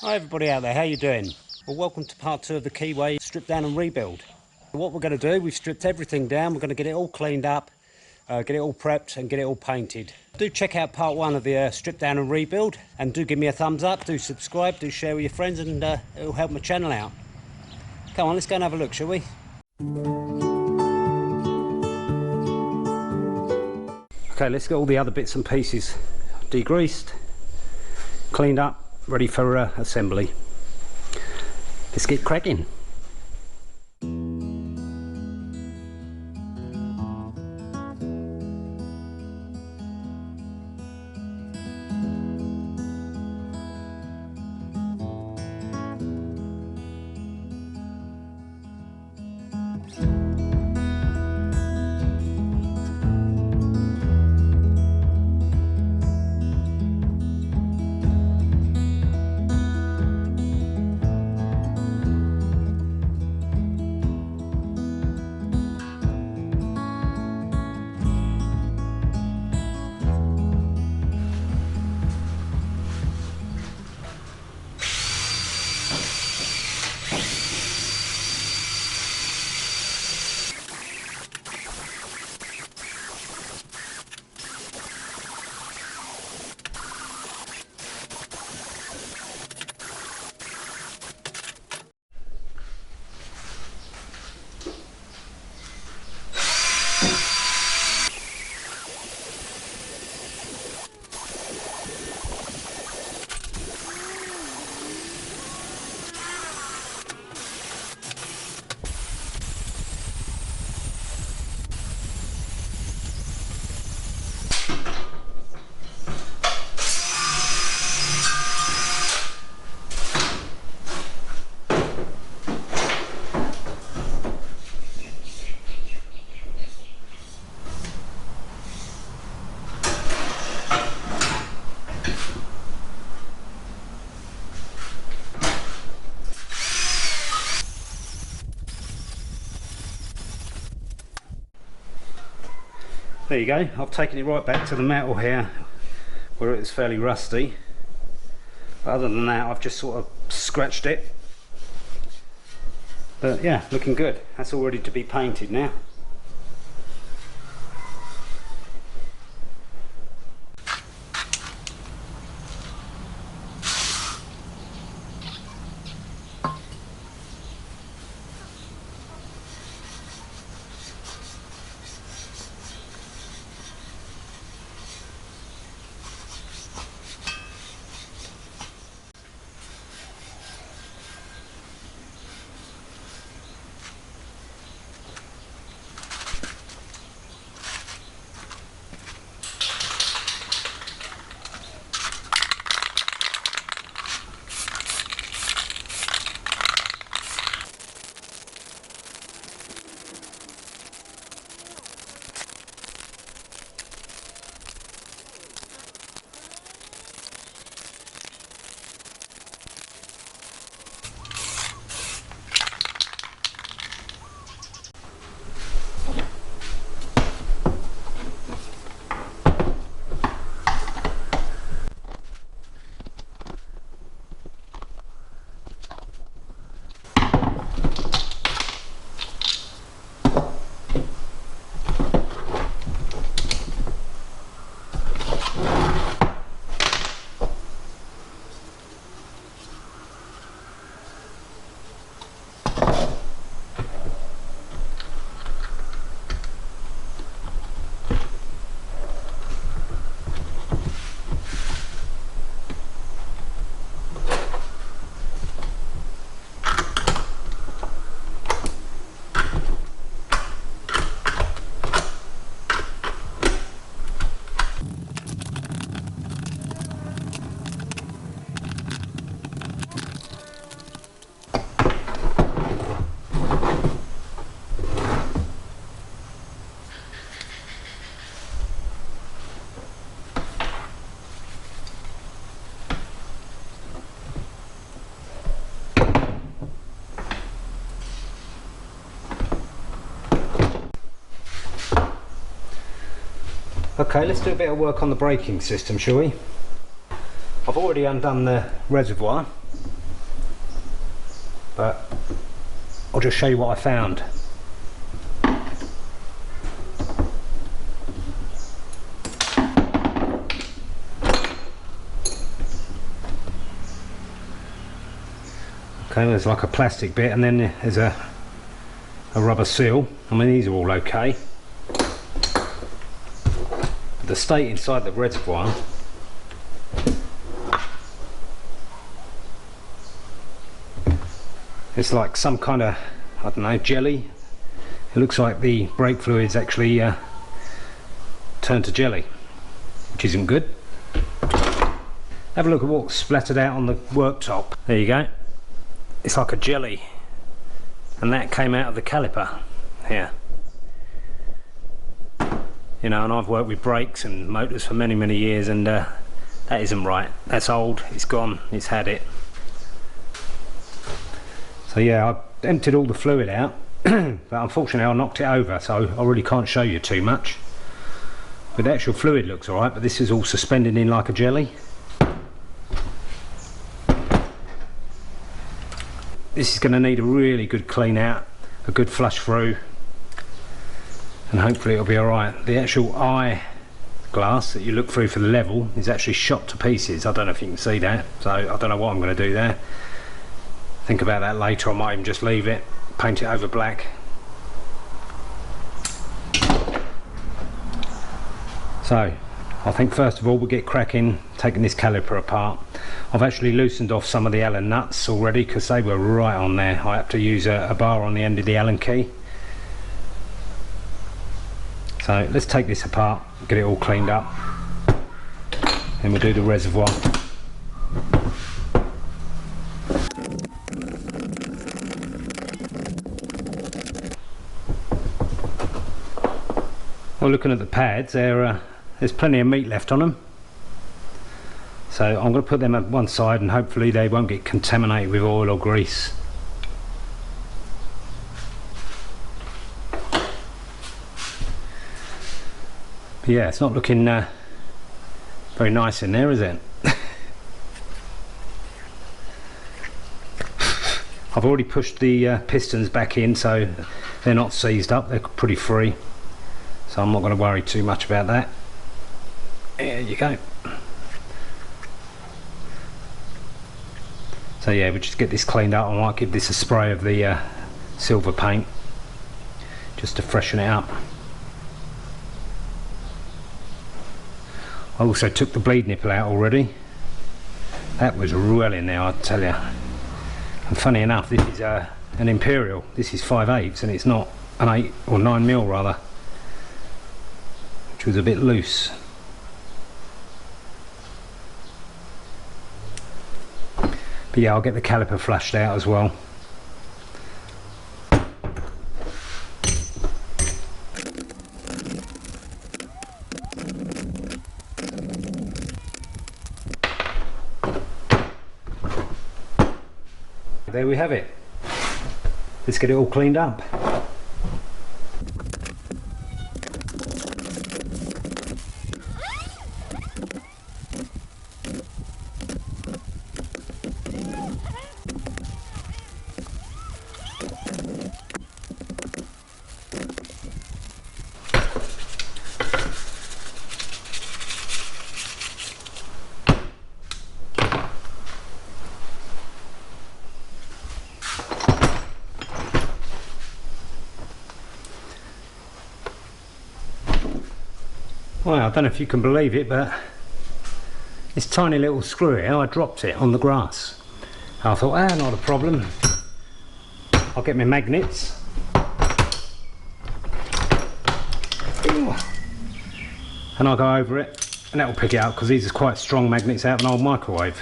Hi everybody out there, how you doing? Well, welcome to part 2 of the Keeway strip down and rebuild. What we're going to do, we've stripped everything down, we're going to get it all cleaned up, get it all prepped and get it all painted. Do check out part 1 of the strip down and rebuild, and do give me a thumbs up, do subscribe, do share with your friends, and it'll help my channel out. Come on, let's go and have a look, shall we? Okay, let's get all the other bits and pieces degreased, cleaned up, ready for assembly. Let's get cracking. There you go, I've taken it right back to the metal here where it was fairly rusty. But other than that, I've just sort of scratched it. But yeah, looking good. That's all ready to be painted now. Okay, let's do a bit of work on the braking system, shall we? I've already undone the reservoir, but I'll just show you what I found. Okay, there's like a plastic bit, and then there's a rubber seal. I mean, these are all okay. The state inside the reservoir, it's like some kind of, I don't know, jelly. It looks like the brake fluid's actually turned to jelly, which isn't good. Have a look at what's splattered out on the worktop. There you go. It's like a jelly, and that came out of the caliper here. You know, and I've worked with brakes and motors for many years, and that isn't right. That's old, it's gone, it's had it. So yeah, I emptied all the fluid out, but unfortunately I knocked it over, so I really can't show you too much. But the actual fluid looks alright, but this is all suspended in like a jelly. This is going to need a really good clean out, a good flush through, and hopefully it'll be alright. The actual eye glass that you look through for the level is actually shot to pieces. I don't know if you can see that, so I don't know what I'm going to do there. Think about that later. I might even just leave it, paint it over black. So I think first of all we'll get cracking taking this caliper apart. I've actually loosened off some of the Allen nuts already because they were right on there. I have to use a bar on the end of the Allen key. So let's take this apart, get it all cleaned up, and we'll do the reservoir. Well, looking at the pads, there's plenty of meat left on them. So I'm going to put them at one side and hopefully they won't get contaminated with oil or grease. But yeah, it's not looking very nice in there, is it? I've already pushed the pistons back in, so they're not seized up, they're pretty free. So I'm not going to worry too much about that. There you go. So yeah, we'll just get this cleaned up. I might give this a spray of the silver paint just to freshen it up. I also took the bleed nipple out already. That was well in there, I tell you. And funny enough, this is an Imperial. This is 5/8 and it's not an 8 or 9mm rather, which was a bit loose. But yeah, I'll get the caliper flushed out as well. There we have it. Let's get it all cleaned up. Well, I don't know if you can believe it, but this tiny little screw here, I dropped it on the grass. I thought, not a problem. I'll get my magnets. And I'll go over it, and that will pick it up, because these are quite strong magnets out of an old microwave.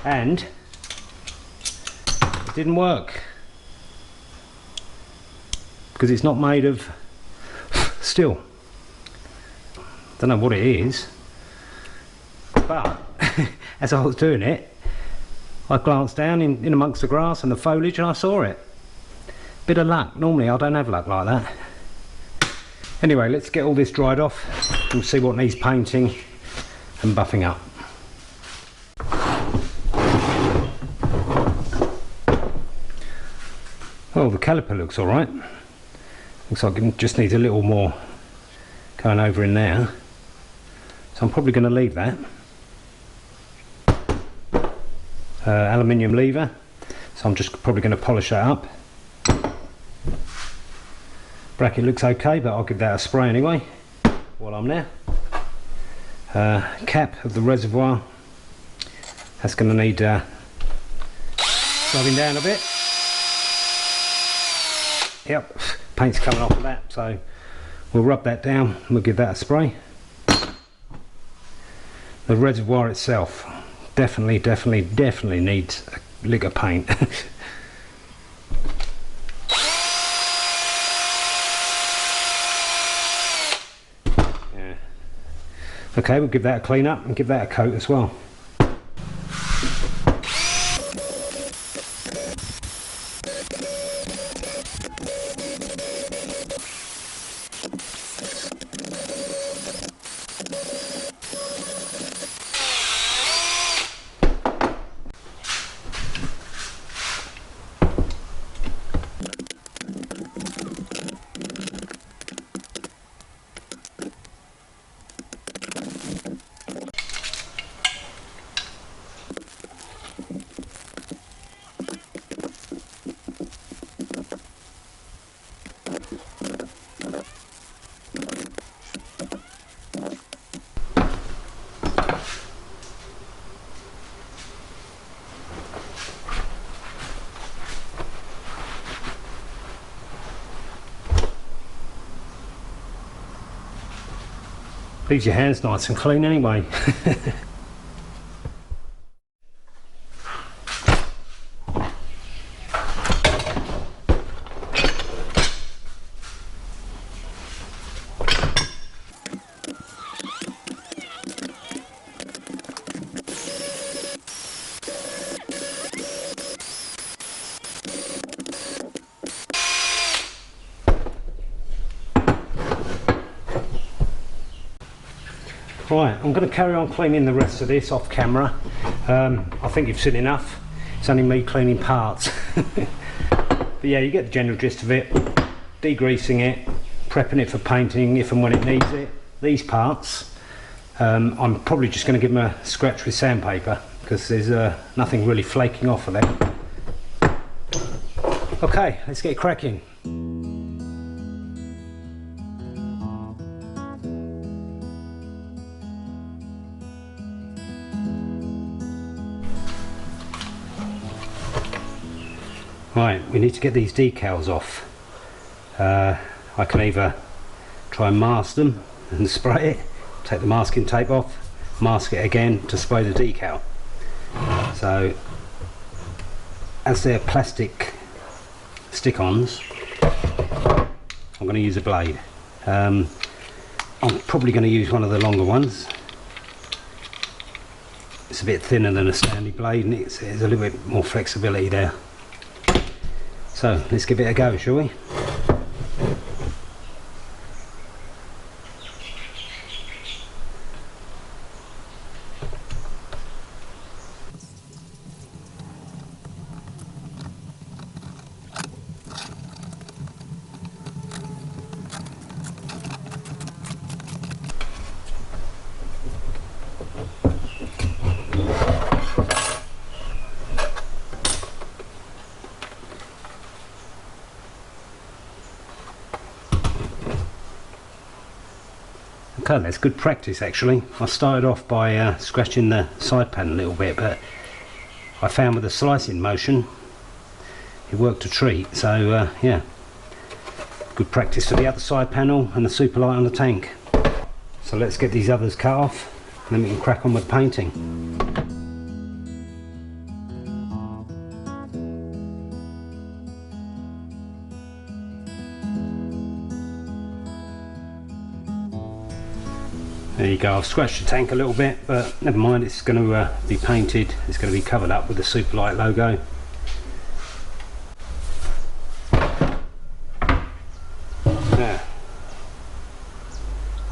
And it didn't work, because it's not made of steel. Don't know what it is, but as I was doing it, I glanced down in amongst the grass and the foliage and I saw it. Bit of luck. Normally I don't have luck like that. Anyway, let's get all this dried off and see what needs painting and buffing up. Well, the caliper looks alright. Looks like it just needs a little more going over in there. So I'm probably going to leave that. Aluminium lever. So I'm just probably going to polish that up. Bracket looks okay, but I'll give that a spray anyway while I'm there. Cap of the reservoir. That's going to need rubbing down a bit. Yep, paint's coming off of that, so we'll rub that down and we'll give that a spray. The reservoir itself definitely needs a lick of paint. Yeah. Okay, we'll give that a clean up and give that a coat as well. Leaves your hands nice and clean anyway. Right, I'm going to carry on cleaning the rest of this off camera. I think you've seen enough. It's only me cleaning parts. But yeah, you get the general gist of it. Degreasing it, prepping it for painting if and when it needs it. These parts, I'm probably just going to give them a scratch with sandpaper because there's nothing really flaking off of them. Okay, let's get cracking. Right, we need to get these decals off. I can either try and mask them and spray it, take the masking tape off, mask it again to spray the decal. So, as they're plastic stick-ons, I'm going to use a blade. I'm probably going to use one of the longer ones. It's a bit thinner than a Stanley blade and there's a little bit more flexibility there. So let's give it a go, shall we? Okay, that's good practice actually. I started off by scratching the side pan a little bit, but I found with the slicing motion it worked a treat. So yeah, good practice for the other side panel and the Superlight on the tank. So let's get these others cut off and then we can crack on with painting. There you go, I've scratched the tank a little bit, but never mind, it's going to be painted, it's going to be covered up with the Superlight logo. Now,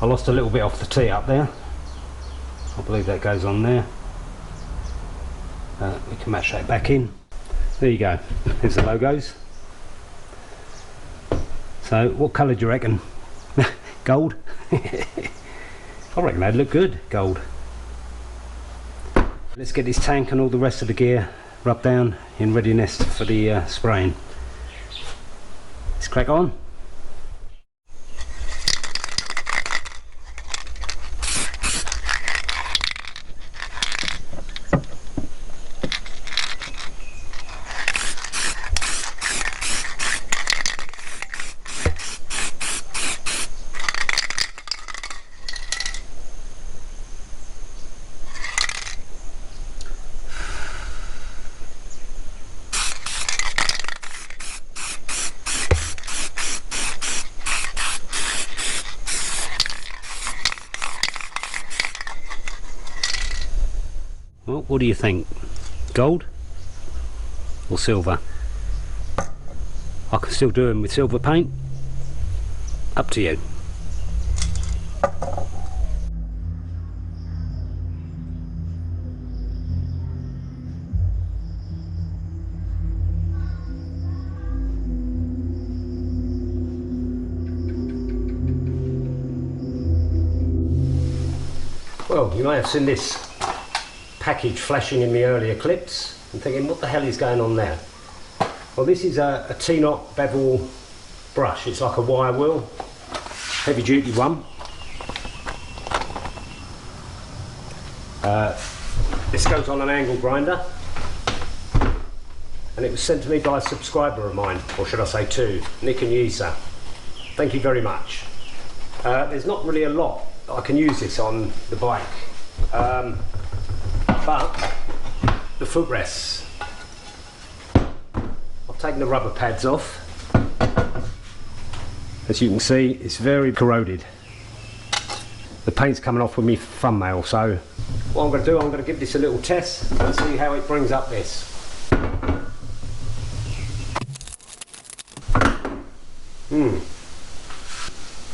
I lost a little bit off the tee up there, I believe that goes on there. We can match that back in. There you go, there's the logos. So what colour do you reckon? Gold? I reckon they'd look good, gold. Let's get this tank and all the rest of the gear rubbed down in readiness for the spraying. Let's crack on. Well, what do you think? Gold or silver? I can still do them with silver paint. Up to you. Well, you may have seen this package flashing in the earlier clips and thinking, what the hell is going on there? Well, this is a T-knot bevel brush. It's like a wire wheel, heavy duty one. This goes on an angle grinder, and it was sent to me by a subscriber of mine, or should I say two, Nick and Yisa. Thank you very much. There's not really a lot that I can use this on the bike. But the footrests, I've taken the rubber pads off. As you can see, it's very corroded. The paint's coming off with my thumbnail, so what I'm going to do, I'm going to give this a little test and see how it brings up this.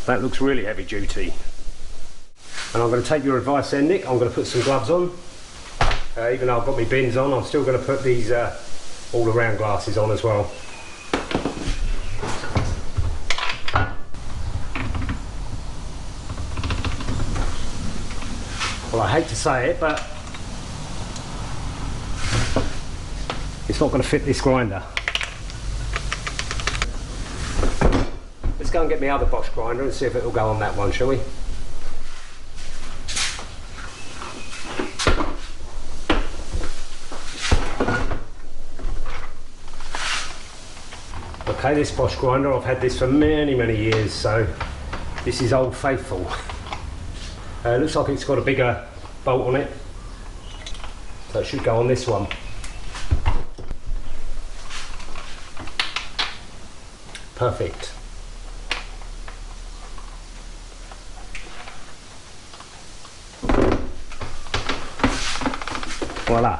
That looks really heavy duty. And I'm going to take your advice there, Nick. I'm going to put some gloves on. Even though I've got my bins on, I'm still going to put these all-around glasses on as well. Well, I hate to say it, but it's not going to fit this grinder. Let's go and get my other Bosch grinder and see if it will go on that one, shall we? Okay, this Bosch grinder, I've had this for many years, so this is old faithful. Looks like it's got a bigger bolt on it, so it should go on this one. Perfect. Voila.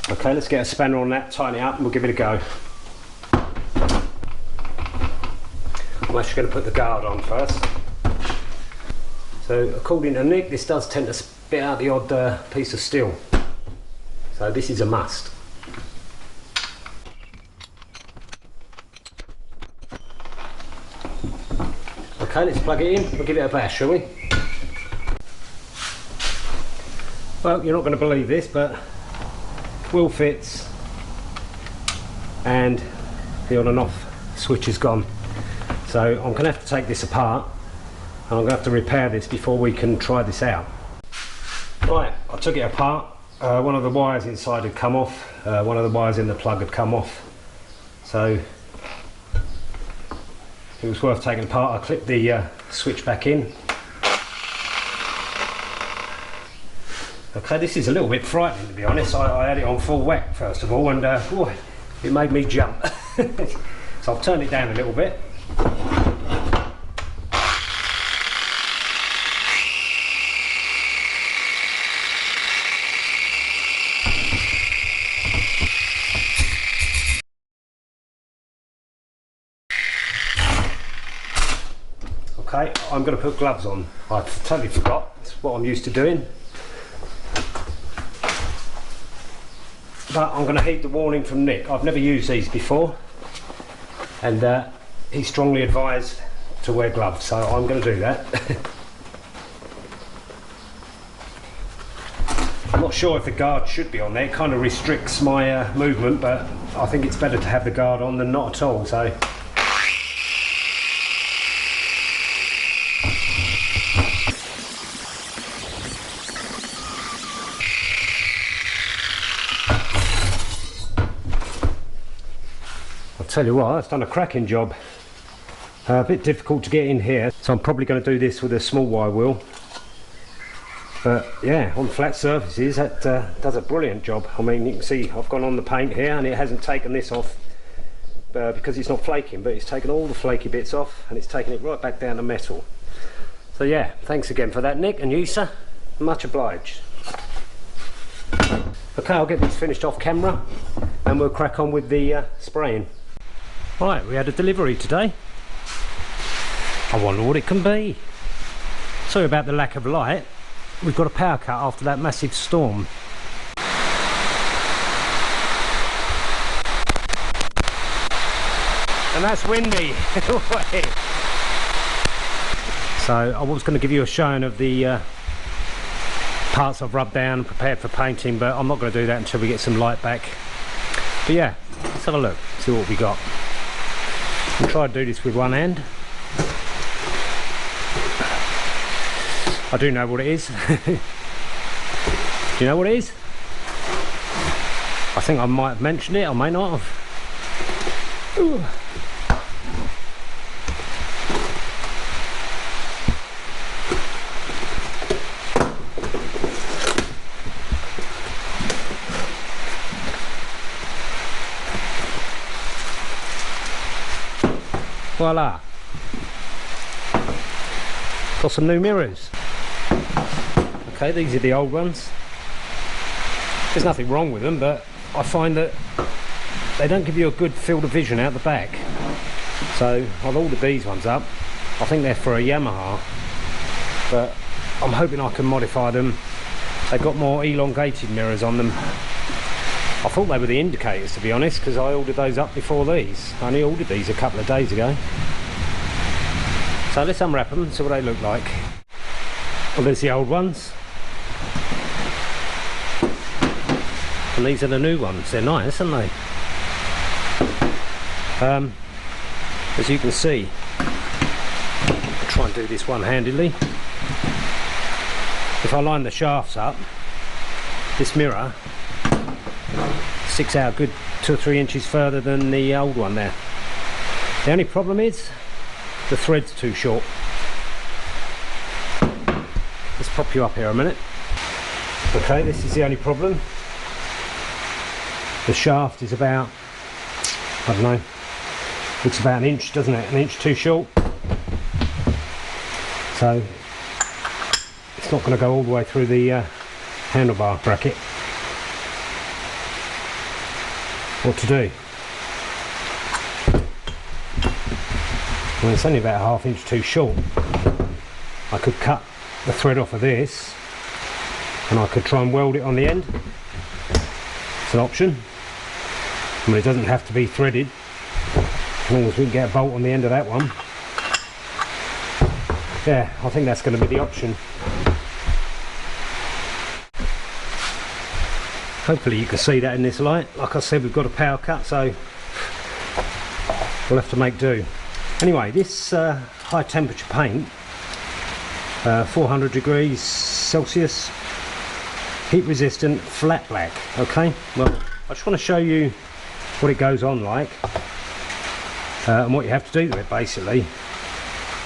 Okay, let's get a spanner on that, tighten it up, and we'll give it a go. I'm actually going to put the guard on first. So according to Nick, this does tend to spit out the odd piece of steel. So this is a must. Okay, let's plug it in. We'll give it a bash, shall we? Well, you're not going to believe this, but wheel fits and the on and off switch is gone. So I'm going to have to take this apart and I'm going to have to repair this before we can try this out. Right, I took it apart. One of the wires inside had come off. One of the wires in the plug had come off. So it was worth taking apart. I clipped the switch back in. Okay, this is a little bit frightening, to be honest. I had it on full whack first of all, and boy, it made me jump. So I've turned it down a little bit. Okay, I'm going to put gloves on. I totally forgot. It's what I'm used to doing. But I'm going to heed the warning from Nick. I've never used these before, and he strongly advised to wear gloves, so I'm going to do that. I'm not sure if the guard should be on there. It kind of restricts my movement, but I think it's better to have the guard on than not at all. So I'll tell you what, it's done a cracking job. A bit difficult to get in here, so I'm probably going to do this with a small wire wheel. But yeah, on flat surfaces that does a brilliant job. I mean, you can see I've gone on the paint here and it hasn't taken this off because it's not flaking, but it's taken all the flaky bits off and it's taken it right back down to metal. So yeah, thanks again for that, Nick, and you, sir. Much obliged. Okay, I'll get these finished off camera and we'll crack on with the spraying. Right, we had a delivery today. I wonder what it can be. Sorry about the lack of light. We've got a power cut after that massive storm. And that's windy. So I was going to give you a showing of the parts I've rubbed down and prepared for painting, but I'm not going to do that until we get some light back. But yeah, let's have a look, see what we got. I'll try to do this with one hand. I do know what it is. Do you know what it is? I think I might have mentioned it, I may not have. Ooh. Voila! Got some new mirrors. Okay, these are the old ones. There's nothing wrong with them, but I find that they don't give you a good field of vision out the back. So I've ordered these ones up. I think they're for a Yamaha, but I'm hoping I can modify them. They've got more elongated mirrors on them. I thought they were the indicators, to be honest, because I ordered those up before these. I only ordered these a couple of days ago. So let's unwrap them and see what they look like. Well, there's the old ones. And these are the new ones. They're nice, aren't they? As you can see, I'll try and do this one-handedly. If I line the shafts up, this mirror sticks out a good 2 or 3 inches further than the old one there. The only problem is the thread's too short. Let's pop you up here a minute. Okay, this is the only problem. The shaft is about, I don't know, looks about 1 inch, doesn't it? 1 inch too short. So it's not going to go all the way through the handlebar bracket. What to do? Well, it's only about 1/2 inch too short. I could cut the thread off of this and I could try and weld it on the end. It's an option. I mean, it doesn't have to be threaded, as long as we can get a bolt on the end of that one. Yeah, I think that's going to be the option. Hopefully you can see that in this light. Like I said, we've got a power cut, so we'll have to make do. Anyway, this high temperature paint, 400 degrees Celsius, heat resistant, flat black. Okay, well, I just want to show you what it goes on like and what you have to do to it. Basically,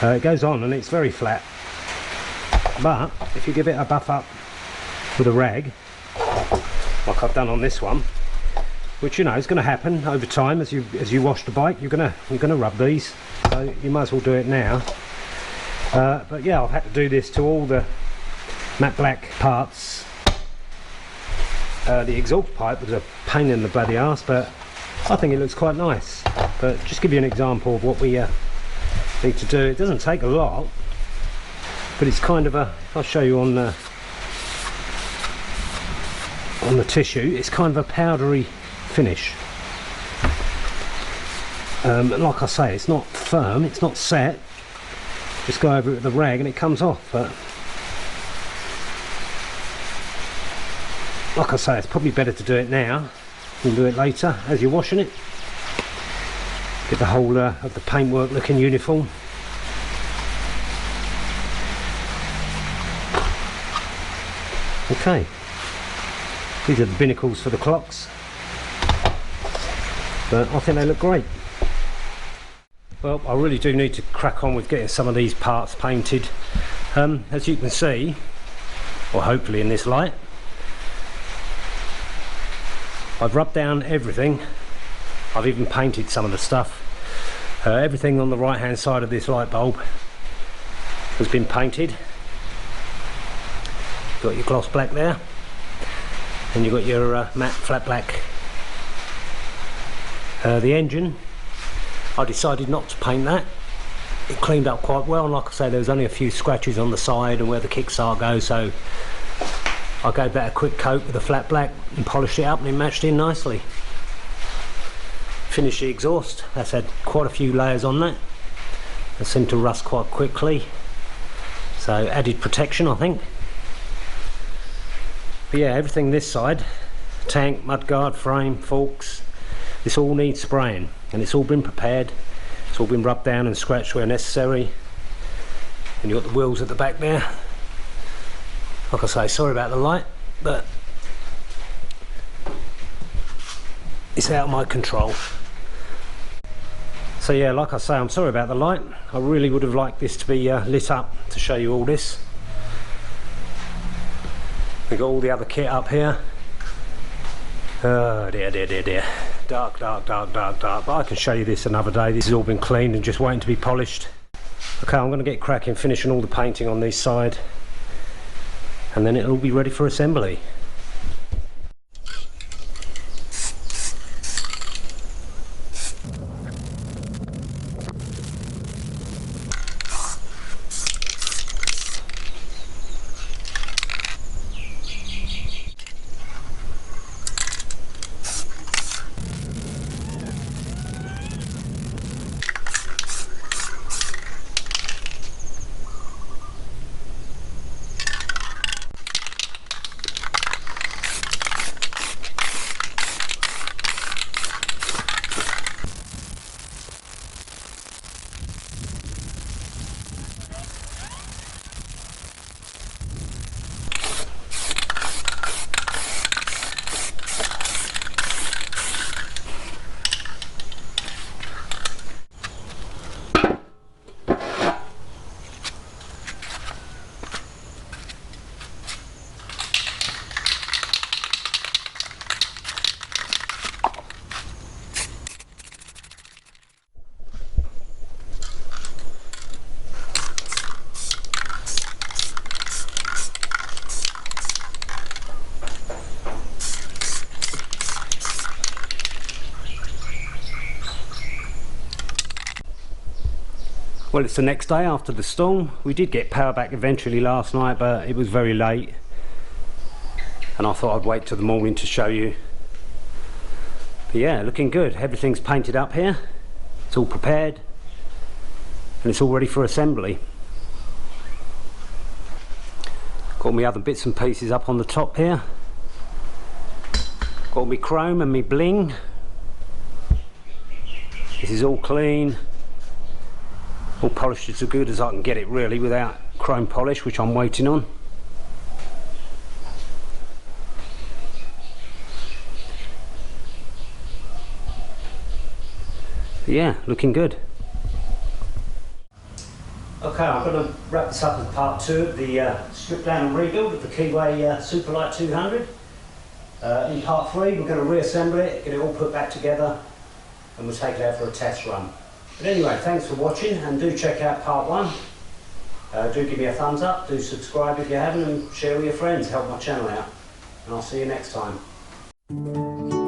it goes on and it's very flat, but if you give it a buff up with a rag, like I've done on this one, which you know is going to happen over time as you wash the bike, you're gonna rub these, so you might as well do it now. But yeah, I've had to do this to all the matte black parts. The exhaust pipe was a pain in the bloody arse, but I think it looks quite nice. But just give you an example of what we need to do. It doesn't take a lot, but it's kind of a, I'll show you on the tissue, it's kind of a powdery finish. Like I say, it's not firm, it's not set. Just go over it with a rag and it comes off. But like I say, it's probably better to do it now than do it later as you're washing it. Get the whole of the paintwork looking uniform. Okay, these are the binnacles for the clocks, but I think they look great. Well, I really do need to crack on with getting some of these parts painted. As you can see, or hopefully in this light, I've rubbed down everything. I've even painted some of the stuff. Everything on the right hand side of this light bulb has been painted. Got your gloss black there, and you've got your matte flat black. The engine, I decided not to paint that. It cleaned up quite well, and like I say, there was only a few scratches on the side and where the kickstart goes, so I gave that a quick coat with the flat black and polished it up, and it matched in nicely. Finished the exhaust. That's had quite a few layers on that. They seem to rust quite quickly, so added protection, I think. But yeah, everything this side, tank, mudguard, frame, forks, this all needs spraying, and it's all been prepared. It's all been rubbed down and scratched where necessary. And you've got the wheels at the back there. Like I say, sorry about the light, but it's out of my control. So yeah, like I say, I'm sorry about the light. I really would have liked this to be lit up to show you all this. We've got all the other kit up here. Oh dear, dear, dear, dear. Dark, dark, dark, dark, dark. But I can show you this another day. This has all been cleaned and just waiting to be polished. Okay, I'm going to get cracking, finishing all the painting on this side, and then it'll be ready for assembly. Well, it's the next day after the storm. We did get power back eventually last night, but it was very late, and I thought I'd wait till the morning to show you. But yeah, looking good. Everything's painted up here. It's all prepared, and it's all ready for assembly. Got my other bits and pieces up on the top here. Got my chrome and my bling. This is all clean. All polished as good as I can get it, really, without chrome polish, which I'm waiting on. But yeah, looking good. Okay, I'm going to wrap this up as part 2 of the strip down and rebuild of the Keeway Superlight 200. In part 3, we're going to reassemble it, get it all put back together, and we'll take it out for a test run. But anyway, thanks for watching, and do check out part 1. Do give me a thumbs up, do subscribe if you haven't, and share with your friends, help my channel out. And I'll see you next time.